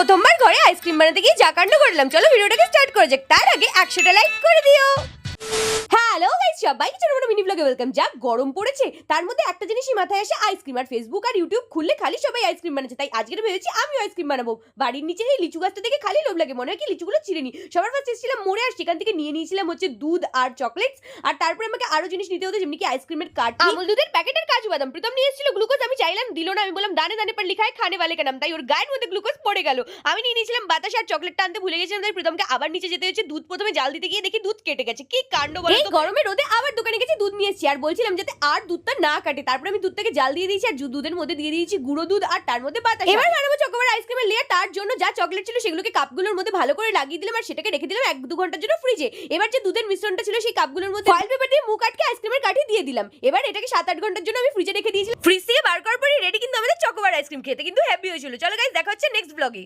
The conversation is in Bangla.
প্রথমবার ঘরে আইসক্রিম বানাতে গিয়ে যা কাণ্ড করলাম, চলো ভিডিওটাকে স্টার্ট করা যাক। তার আগে 100টা লাইক করে দিও। হ্যালো গাইস, সবাইকে ছোট বড় মিনি ব্লগে ওয়েলকাম। যা গরম পড়েছে, তার মধ্যে একটা জিনিসই মাথায় আসে, আইসক্রিম। আর ফেসবুক আর ইউটিউব খুললে খালি সবাই আইসক্রিম বানাচ্ছে, তাই আজকে ভেবেছি আমিও আইসক্রিম বানাবো। বাড়ির নিচে এই লিচু গাছটা দেখে খালি লোভ লাগে, মনে হয় কি লিচুগুলো ছিঁড়ে নি। সবার ফার্স্ট এসেছিলাম মোড়ে, আর সেখান থেকে নিয়ে নিয়েছিলাম হচ্ছে দুধ আর চকলেটস। আর তারপরে আমাকে আরো জিনিস নিতে হতো, যেমনি কি আইসক্রিমের কাঠ, আমুল দুধের প্যাকেট আর কাজু বাদাম। প্রীতম নিয়ে এসেছিল গ্লুকোজ, আমি চাইলাম দিল না। আমি বললাম দানে দানে পর লিখা হয় খানে वाले का नाम, তাই ওর গায়ের মধ্যে গ্লুকোজ পড়ে গেল। আমি নিয়ে নিয়েছিলাম বাতাস, আর চকলেটটা আনতে ভুলে গেছিলাম, তাই প্রীতমকে আবার নিচে যেতে হচ্ছে। দুধ প্রথমে জাল দিতে গিয়ে দেখি দুধ কেটে গেছে। কি কাণ্ড বলো তো। গরমে রোদে আবার দোকানে গেছি, দুধ নিয়ে এসেছি, আর বলছিলাম যাতে আর দুধটা না কাটে। তারপরে আমি দুধটাকে জাল দিয়ে দিয়েছি, আর দুধের মধ্যে দিয়ে দিয়েছি গুঁড়ো দুধ, আর তার মধ্যে বাতাস। এবার বানাবো চকোবার আইসক্রিমের লেয়ার। তার জন্য যা চকলেট ছিল সেগুলোকে কাপগুলোর মধ্যে ভালো করে লাগিয়ে দিলাম, আর সেটাকে রেখে দিলাম 1-2 ঘন্টার জন্য ফ্রিজে। এবার যে দুধের মিশ্রণটা ছিল সেই কাপগুলোর মধ্যে ফয়েল পেপার দিয়ে মুখ আটকে আইসক্রিমের কাঠি দিয়ে দিলাম। এবার এটাকে 7-8 ঘন্টার জন্য আমি ফ্রিজে রেখে দিয়েছিলাম। ফ্রিজ থেকে বার করার পরে রেডি কিন্তু আমাদের চকোবার আইসক্রিম। খেতে কিন্তু হ্যাপি হয়েছিল। চলো গাইস, দেখা হচ্ছে নেক্সট ব্লগে।